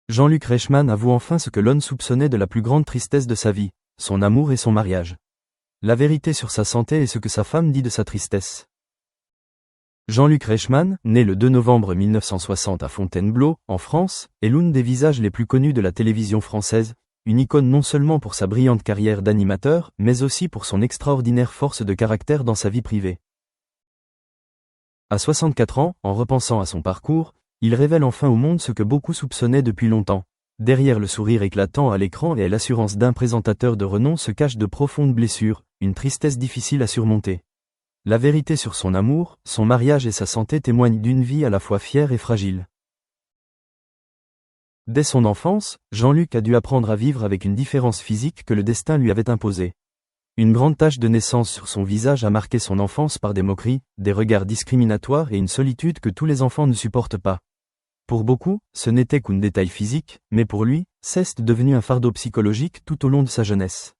Jean-Luc Reichmann avoue enfin ce que l'on soupçonnait de la plus grande tristesse de sa vie, son amour et son mariage. La vérité sur sa santé et ce que sa femme dit de sa tristesse. Jean-Luc Reichmann, né le 2 novembre 1960 à Fontainebleau, en France, est l'un des visages les plus connus de la télévision française, une icône non seulement pour sa brillante carrière d'animateur, mais aussi pour son extraordinaire force de caractère dans sa vie privée. À 64 ans, en repensant à son parcours, il révèle enfin au monde ce que beaucoup soupçonnaient depuis longtemps. Derrière le sourire éclatant à l'écran et l'assurance d'un présentateur de renom se cachent de profondes blessures, une tristesse difficile à surmonter. La vérité sur son amour, son mariage et sa santé témoignent d'une vie à la fois fière et fragile. Dès son enfance, Jean-Luc a dû apprendre à vivre avec une différence physique que le destin lui avait imposée. Une grande tache de naissance sur son visage a marqué son enfance par des moqueries, des regards discriminatoires et une solitude que tous les enfants ne supportent pas. Pour beaucoup, ce n'était qu'un détail physique, mais pour lui, c'est devenu un fardeau psychologique tout au long de sa jeunesse.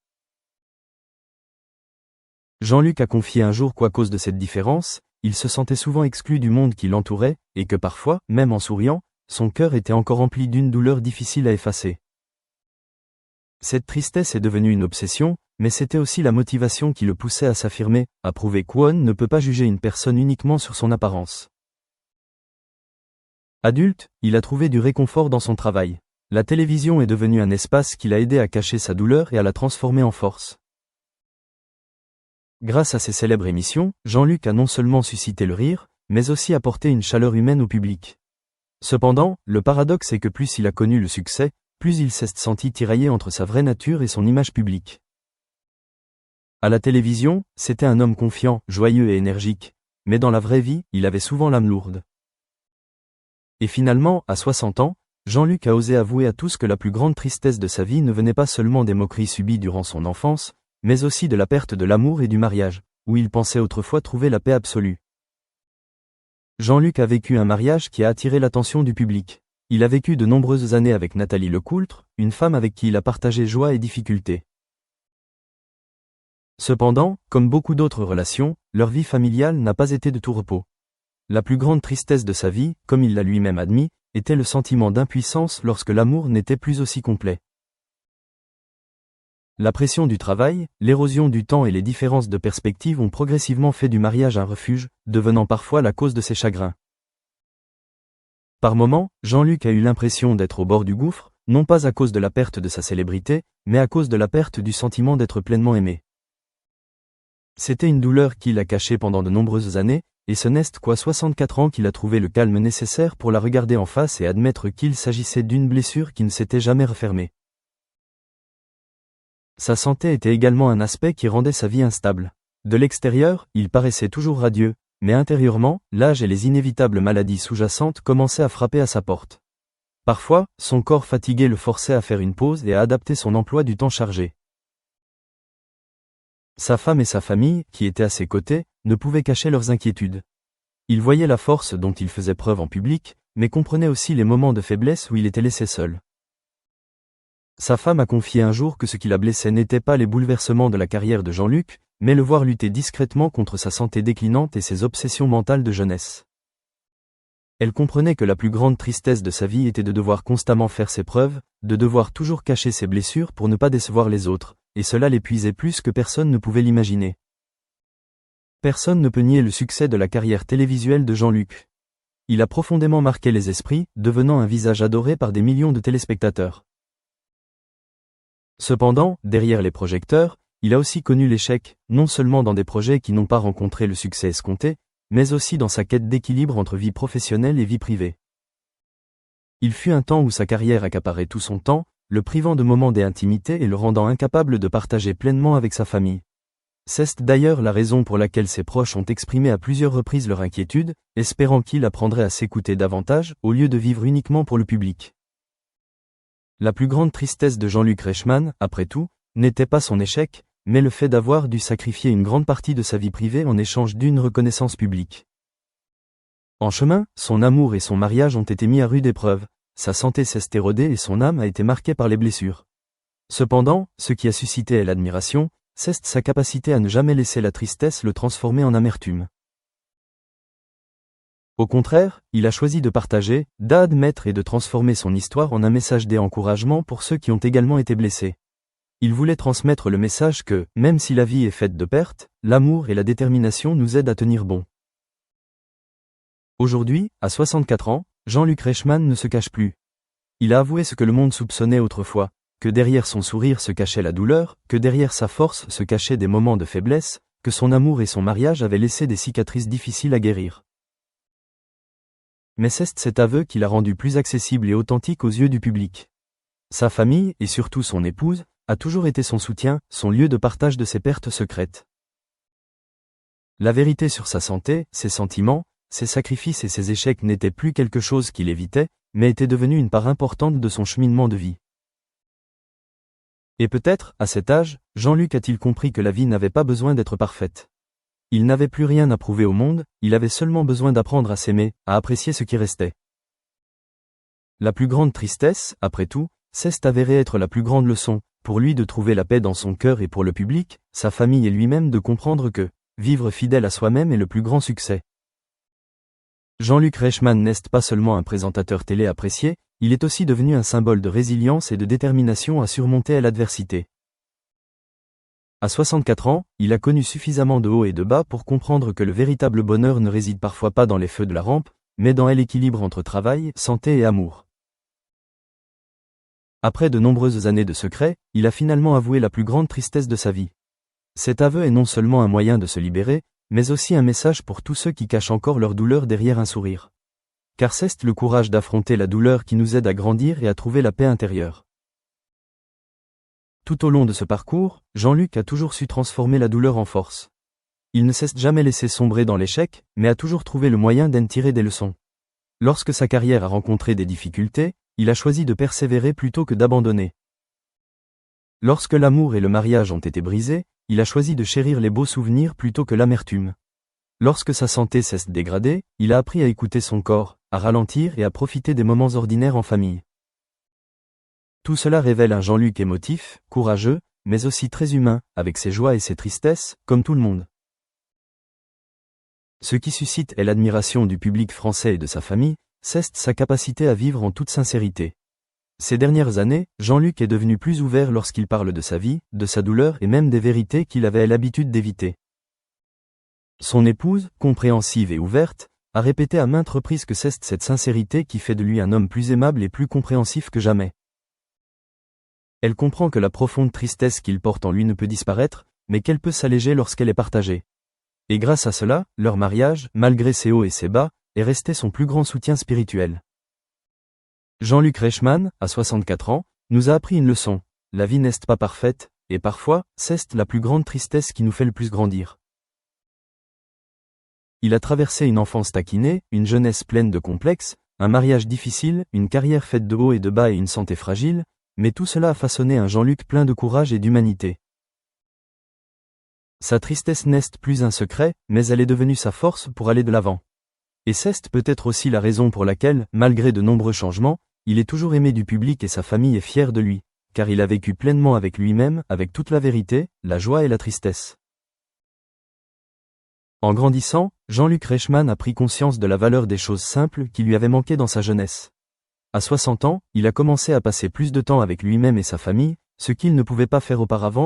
Jean-Luc a confié un jour qu'à cause de cette différence, il se sentait souvent exclu du monde qui l'entourait, et que parfois, même en souriant, son cœur était encore rempli d'une douleur difficile à effacer. Cette tristesse est devenue une obsession, mais c'était aussi la motivation qui le poussait à s'affirmer, à prouver qu'on ne peut pas juger une personne uniquement sur son apparence. Adulte, il a trouvé du réconfort dans son travail. La télévision est devenue un espace qui l'a aidé à cacher sa douleur et à la transformer en force. Grâce à ses célèbres émissions, Jean-Luc a non seulement suscité le rire, mais aussi apporté une chaleur humaine au public. Cependant, le paradoxe est que plus il a connu le succès, plus il s'est senti tiraillé entre sa vraie nature et son image publique. À la télévision, c'était un homme confiant, joyeux et énergique, mais dans la vraie vie, il avait souvent l'âme lourde. Et finalement, à 60 ans, Jean-Luc a osé avouer à tous que la plus grande tristesse de sa vie ne venait pas seulement des moqueries subies durant son enfance, mais aussi de la perte de l'amour et du mariage, où il pensait autrefois trouver la paix absolue. Jean-Luc a vécu un mariage qui a attiré l'attention du public. Il a vécu de nombreuses années avec Nathalie Lecoultre, une femme avec qui il a partagé joie et difficultés. Cependant, comme beaucoup d'autres relations, leur vie familiale n'a pas été de tout repos. La plus grande tristesse de sa vie, comme il l'a lui-même admis, était le sentiment d'impuissance lorsque l'amour n'était plus aussi complet. La pression du travail, l'érosion du temps et les différences de perspective ont progressivement fait du mariage un refuge, devenant parfois la cause de ses chagrins. Par moments, Jean-Luc a eu l'impression d'être au bord du gouffre, non pas à cause de la perte de sa célébrité, mais à cause de la perte du sentiment d'être pleinement aimé. C'était une douleur qu'il a cachée pendant de nombreuses années, et ce n'est qu'à 64 ans qu'il a trouvé le calme nécessaire pour la regarder en face et admettre qu'il s'agissait d'une blessure qui ne s'était jamais refermée. Sa santé était également un aspect qui rendait sa vie instable. De l'extérieur, il paraissait toujours radieux, mais intérieurement, l'âge et les inévitables maladies sous-jacentes commençaient à frapper à sa porte. Parfois, son corps fatigué le forçait à faire une pause et à adapter son emploi du temps chargé. Sa femme et sa famille, qui étaient à ses côtés, ne pouvaient cacher leurs inquiétudes. Ils voyaient la force dont il faisait preuve en public, mais comprenaient aussi les moments de faiblesse où il était laissé seul. Sa femme a confié un jour que ce qui la blessait n'était pas les bouleversements de la carrière de Jean-Luc, mais le voir lutter discrètement contre sa santé déclinante et ses obsessions mentales de jeunesse. Elle comprenait que la plus grande tristesse de sa vie était de devoir constamment faire ses preuves, de devoir toujours cacher ses blessures pour ne pas décevoir les autres, et cela l'épuisait plus que personne ne pouvait l'imaginer. Personne ne peut nier le succès de la carrière télévisuelle de Jean-Luc. Il a profondément marqué les esprits, devenant un visage adoré par des millions de téléspectateurs. Cependant, derrière les projecteurs, il a aussi connu l'échec, non seulement dans des projets qui n'ont pas rencontré le succès escompté, mais aussi dans sa quête d'équilibre entre vie professionnelle et vie privée. Il fut un temps où sa carrière accaparait tout son temps, le privant de moments d'intimité et le rendant incapable de partager pleinement avec sa famille. C'est d'ailleurs la raison pour laquelle ses proches ont exprimé à plusieurs reprises leur inquiétude, espérant qu'il apprendrait à s'écouter davantage, au lieu de vivre uniquement pour le public. La plus grande tristesse de Jean-Luc Reichmann, après tout, n'était pas son échec, mais le fait d'avoir dû sacrifier une grande partie de sa vie privée en échange d'une reconnaissance publique. En chemin, son amour et son mariage ont été mis à rude épreuve, sa santé s'est érodée et son âme a été marquée par les blessures. Cependant, ce qui a suscité l'admiration, c'est sa capacité à ne jamais laisser la tristesse le transformer en amertume. Au contraire, il a choisi de partager, d'admettre et de transformer son histoire en un message d'encouragement pour ceux qui ont également été blessés. Il voulait transmettre le message que, même si la vie est faite de pertes, l'amour et la détermination nous aident à tenir bon. Aujourd'hui, à 64 ans, Jean-Luc Reichmann ne se cache plus. Il a avoué ce que le monde soupçonnait autrefois, que derrière son sourire se cachait la douleur, que derrière sa force se cachaient des moments de faiblesse, que son amour et son mariage avaient laissé des cicatrices difficiles à guérir. Mais c'est cet aveu qui l'a rendu plus accessible et authentique aux yeux du public. Sa famille, et surtout son épouse, a toujours été son soutien, son lieu de partage de ses pertes secrètes. La vérité sur sa santé, ses sentiments, ses sacrifices et ses échecs n'étaient plus quelque chose qu'il évitait, mais était devenu une part importante de son cheminement de vie. Et peut-être, à cet âge, Jean-Luc a-t-il compris que la vie n'avait pas besoin d'être parfaite. Il n'avait plus rien à prouver au monde, il avait seulement besoin d'apprendre à s'aimer, à apprécier ce qui restait. La plus grande tristesse, après tout, c'est avéré être la plus grande leçon, pour lui de trouver la paix dans son cœur et pour le public, sa famille et lui-même de comprendre que, vivre fidèle à soi-même est le plus grand succès. Jean-Luc Reichmann n'est pas seulement un présentateur télé apprécié, il est aussi devenu un symbole de résilience et de détermination à surmonter l'adversité. À 64 ans, il a connu suffisamment de hauts et de bas pour comprendre que le véritable bonheur ne réside parfois pas dans les feux de la rampe, mais dans l'équilibre entre travail, santé et amour. Après de nombreuses années de secret, il a finalement avoué la plus grande tristesse de sa vie. Cet aveu est non seulement un moyen de se libérer, mais aussi un message pour tous ceux qui cachent encore leur douleur derrière un sourire. Car c'est le courage d'affronter la douleur qui nous aide à grandir et à trouver la paix intérieure. Tout au long de ce parcours, Jean-Luc a toujours su transformer la douleur en force. Il ne s'est jamais laissé sombrer dans l'échec, mais a toujours trouvé le moyen d'en tirer des leçons. Lorsque sa carrière a rencontré des difficultés, il a choisi de persévérer plutôt que d'abandonner. Lorsque l'amour et le mariage ont été brisés, il a choisi de chérir les beaux souvenirs plutôt que l'amertume. Lorsque sa santé s'est dégradée, il a appris à écouter son corps, à ralentir et à profiter des moments ordinaires en famille. Tout cela révèle un Jean-Luc émotif, courageux, mais aussi très humain, avec ses joies et ses tristesses, comme tout le monde. Ce qui suscite est l'admiration du public français et de sa famille, c'est sa capacité à vivre en toute sincérité. Ces dernières années, Jean-Luc est devenu plus ouvert lorsqu'il parle de sa vie, de sa douleur et même des vérités qu'il avait l'habitude d'éviter. Son épouse, compréhensive et ouverte, a répété à maintes reprises que c'est cette sincérité qui fait de lui un homme plus aimable et plus compréhensif que jamais. Elle comprend que la profonde tristesse qu'il porte en lui ne peut disparaître, mais qu'elle peut s'alléger lorsqu'elle est partagée. Et grâce à cela, leur mariage, malgré ses hauts et ses bas, est resté son plus grand soutien spirituel. Jean-Luc Reichmann, à 64 ans, nous a appris une leçon. La vie n'est pas parfaite, et parfois, c'est la plus grande tristesse qui nous fait le plus grandir. Il a traversé une enfance taquinée, une jeunesse pleine de complexes, un mariage difficile, une carrière faite de hauts et de bas et une santé fragile, mais tout cela a façonné un Jean-Luc plein de courage et d'humanité. Sa tristesse n'est plus un secret, mais elle est devenue sa force pour aller de l'avant. Et c'est peut-être aussi la raison pour laquelle, malgré de nombreux changements, il est toujours aimé du public et sa famille est fière de lui, car il a vécu pleinement avec lui-même, avec toute la vérité, la joie et la tristesse. En grandissant, Jean-Luc Reichmann a pris conscience de la valeur des choses simples qui lui avaient manqué dans sa jeunesse. À 60 ans, il a commencé à passer plus de temps avec lui-même et sa famille, ce qu'il ne pouvait pas faire auparavant,